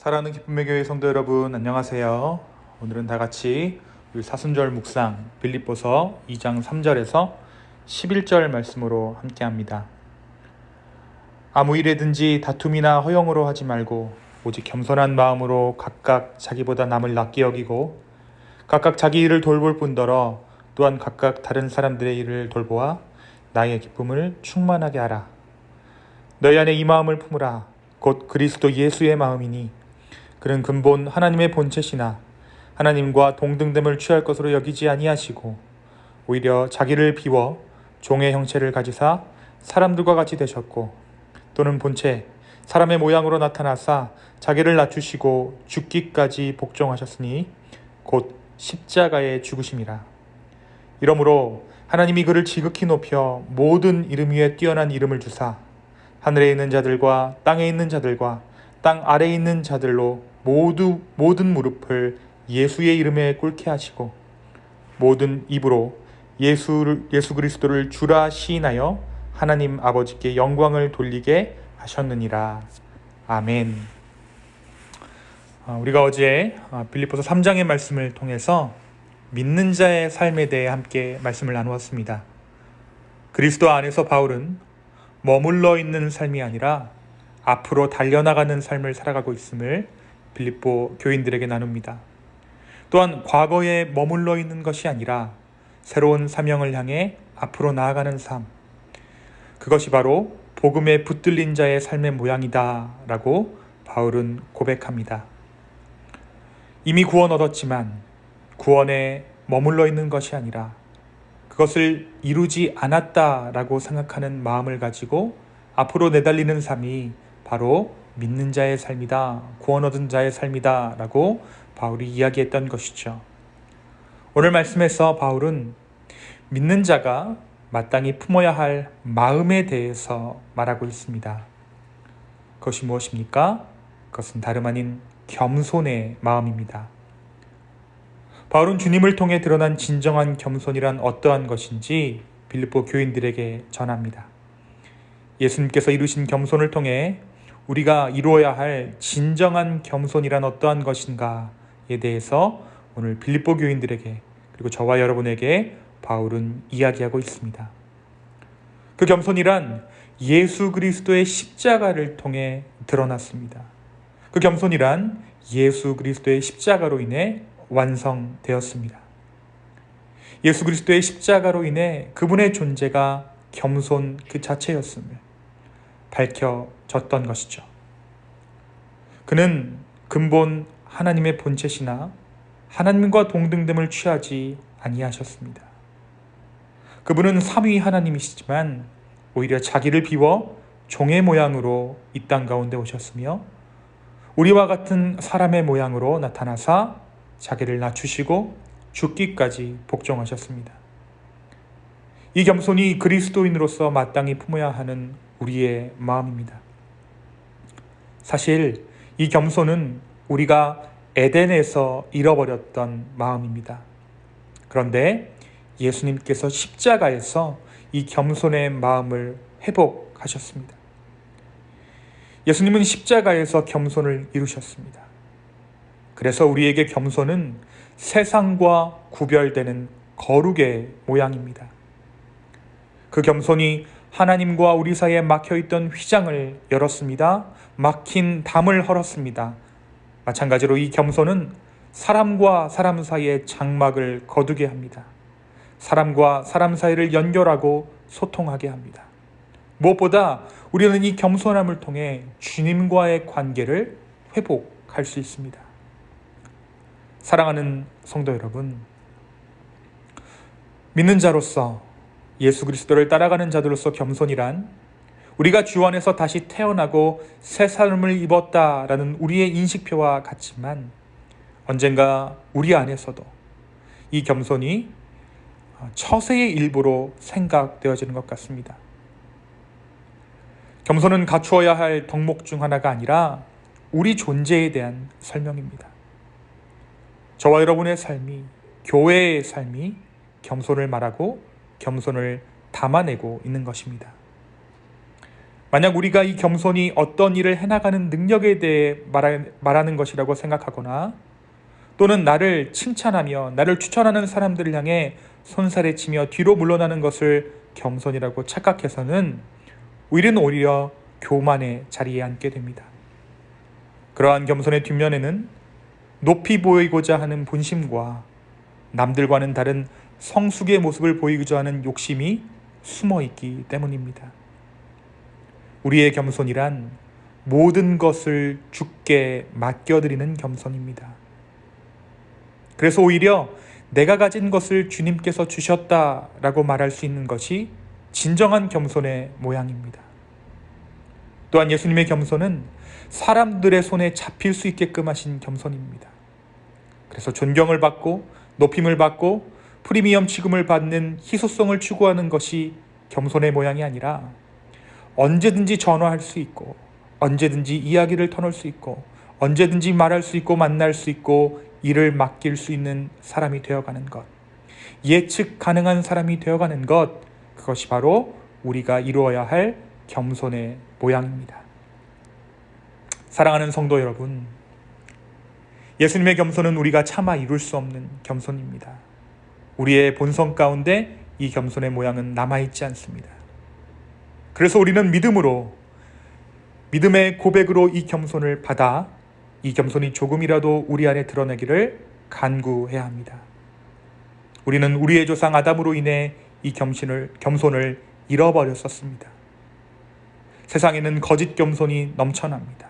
사랑하는 기쁨의 교회 성도 여러분, 안녕하세요. 오늘은 다 같이 우리 사순절 묵상 빌립보서 2장 3절에서 11절 말씀으로 함께합니다. 아무 일에든지 다툼이나 허영으로 하지 말고 오직 겸손한 마음으로 각각 자기보다 남을 낫게 여기고 각각 자기 일을 돌볼 뿐더러 또한 각각 다른 사람들의 일을 돌보아 나의 기쁨을 충만하게 하라. 너희 안에 이 마음을 품으라. 곧 그리스도 예수의 마음이니 그는 근본 하나님의 본체시나 하나님과 동등됨을 취할 것으로 여기지 아니하시고 오히려 자기를 비워 종의 형체를 가지사 사람들과 같이 되셨고 또는 본체 사람의 모양으로 나타나사 자기를 낮추시고 죽기까지 복종하셨으니 곧 십자가에 죽으심이라. 이러므로 하나님이 그를 지극히 높여 모든 이름 위에 뛰어난 이름을 주사 하늘에 있는 자들과 땅에 있는 자들과 땅 아래에 있는 자들로 모든 무릎을 예수의 이름에 꿇게 하시고 모든 입으로 예수 그리스도를 주라 시인하여 하나님 아버지께 영광을 돌리게 하셨느니라. 아멘. 우리가 어제 빌립보서 3장의 말씀을 통해서 믿는 자의 삶에 대해 함께 말씀을 나누었습니다. 그리스도 안에서 바울은 머물러 있는 삶이 아니라 앞으로 달려나가는 삶을 살아가고 있음을 빌립보 교인들에게 나눕니다. 또한 과거에 머물러 있는 것이 아니라 새로운 사명을 향해 앞으로 나아가는 삶, 그것이 바로 복음에 붙들린 자의 삶의 모양이다 라고 바울은 고백합니다. 이미 구원 얻었지만 구원에 머물러 있는 것이 아니라 그것을 이루지 않았다라고 생각하는 마음을 가지고 앞으로 내달리는 삶이 바로 믿는 자의 삶이다, 구원 얻은 자의 삶이다 라고 바울이 이야기했던 것이죠. 오늘 말씀에서 바울은 믿는 자가 마땅히 품어야 할 마음에 대해서 말하고 있습니다. 그것이 무엇입니까? 그것은 다름 아닌 겸손의 마음입니다. 바울은 주님을 통해 드러난 진정한 겸손이란 어떠한 것인지 빌립보 교인들에게 전합니다. 예수님께서 이루신 겸손을 통해 우리가 이루어야 할 진정한 겸손이란 어떠한 것인가에 대해서 오늘 빌립보 교인들에게 그리고 저와 여러분에게 바울은 이야기하고 있습니다. 그 겸손이란 예수 그리스도의 십자가를 통해 드러났습니다. 그 겸손이란 예수 그리스도의 십자가로 인해 완성되었습니다. 예수 그리스도의 십자가로 인해 그분의 존재가 겸손 그 자체였음을 밝혀졌던 것이죠. 그는 근본 하나님의 본체시나 하나님과 동등됨을 취하지 아니하셨습니다. 그분은 삼위 하나님이시지만 오히려 자기를 비워 종의 모양으로 이 땅 가운데 오셨으며 우리와 같은 사람의 모양으로 나타나사 자기를 낮추시고 죽기까지 복종하셨습니다. 이 겸손이 그리스도인으로서 마땅히 품어야 하는 우리의 마음입니다. 사실 이 겸손은 우리가 에덴에서 잃어버렸던 마음입니다. 그런데 예수님께서 십자가에서 이 겸손의 마음을 회복하셨습니다. 예수님은 십자가에서 겸손을 이루셨습니다. 그래서 우리에게 겸손은 세상과 구별되는 거룩의 모양입니다. 그 겸손이 하나님과 우리 사이에 막혀있던 휘장을 열었습니다. 막힌 담을 헐었습니다. 마찬가지로 이 겸손은 사람과 사람 사이의 장막을 거두게 합니다. 사람과 사람 사이를 연결하고 소통하게 합니다. 무엇보다 우리는 이 겸손함을 통해 주님과의 관계를 회복할 수 있습니다. 사랑하는 성도 여러분, 믿는 자로서 예수 그리스도를 따라가는 자들로서 겸손이란 우리가 주 안에서 다시 태어나고 새 삶을 입었다라는 우리의 인식표와 같지만 언젠가 우리 안에서도 이 겸손이 처세의 일부로 생각되어지는 것 같습니다. 겸손은 갖추어야 할 덕목 중 하나가 아니라 우리 존재에 대한 설명입니다. 저와 여러분의 삶이, 교회의 삶이 겸손을 말하고 겸손을 담아내고 있는 것입니다. 만약 우리가 이 겸손이 어떤 일을 해나가는 능력에 대해 말하는 것이라고 생각하거나 또는 나를 칭찬하며 나를 추천하는 사람들을 향해 손살에 치며 뒤로 물러나는 것을 겸손이라고 착각해서는 우리는 오히려 교만의 자리에 앉게 됩니다. 그러한 겸손의 뒷면에는 높이 보이고자 하는 본심과 남들과는 다른 성숙의 모습을 보이고자 하는 욕심이 숨어 있기 때문입니다. 우리의 겸손이란 모든 것을 주께 맡겨드리는 겸손입니다. 그래서 오히려 내가 가진 것을 주님께서 주셨다라고 말할 수 있는 것이 진정한 겸손의 모양입니다. 또한 예수님의 겸손은 사람들의 손에 잡힐 수 있게끔 하신 겸손입니다. 그래서 존경을 받고 높임을 받고 프리미엄 취급을 받는 희소성을 추구하는 것이 겸손의 모양이 아니라 언제든지 전화할 수 있고 언제든지 이야기를 터놓을 수 있고 언제든지 말할 수 있고 만날 수 있고 일을 맡길 수 있는 사람이 되어가는 것, 예측 가능한 사람이 되어가는 것, 그것이 바로 우리가 이루어야 할 겸손의 모양입니다. 사랑하는 성도 여러분, 예수님의 겸손은 우리가 차마 이룰 수 없는 겸손입니다. 우리의 본성 가운데 이 겸손의 모양은 남아있지 않습니다. 그래서 우리는 믿음의 고백으로 이 겸손을 받아 이 겸손이 조금이라도 우리 안에 드러내기를 간구해야 합니다. 우리는 우리의 조상 아담으로 인해 이 겸손을 잃어버렸었습니다. 세상에는 거짓 겸손이 넘쳐납니다.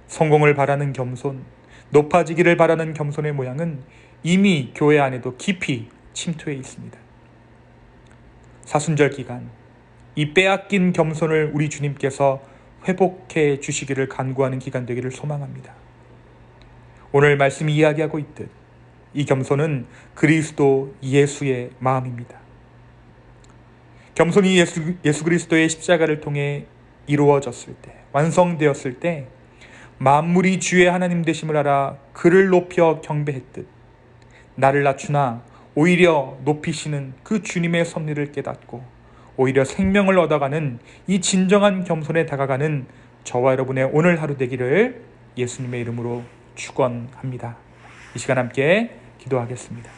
성공을 바라는 겸손, 높아지기를 바라는 겸손의 모양은 이미 교회 안에도 깊이 침투해 있습니다. 사순절 기간, 이 빼앗긴 겸손을 우리 주님께서 회복해 주시기를 간구하는 기간 되기를 소망합니다. 오늘 말씀이 이야기하고 있듯 이 겸손은 그리스도 예수의 마음입니다. 겸손이 예수 그리스도의 십자가를 통해 이루어졌을 때, 완성되었을 때 만물이 주의 하나님 되심을 알아 그를 높여 경배했듯 나를 낮추나 오히려 높이시는 그 주님의 섭리를 깨닫고 오히려 생명을 얻어가는 이 진정한 겸손에 다가가는 저와 여러분의 오늘 하루 되기를 예수님의 이름으로 축원합니다. 이 시간 함께 기도하겠습니다.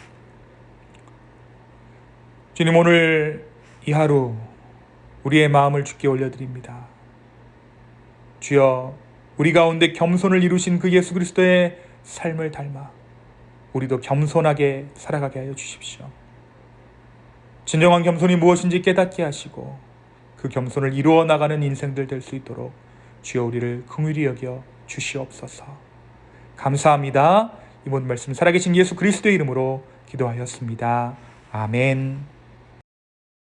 주님, 오늘 이 하루 우리의 마음을 주께 올려드립니다. 주여, 우리 가운데 겸손을 이루신 그 예수 그리스도의 삶을 닮아 우리도 겸손하게 살아가게 하여 주십시오. 진정한 겸손이 무엇인지 깨닫게 하시고 그 겸손을 이루어 나가는 인생들 될 수 있도록 주여 우리를 긍휼히 여겨 주시옵소서. 감사합니다. 이 모든 말씀 살아계신 예수 그리스도의 이름으로 기도하였습니다. 아멘.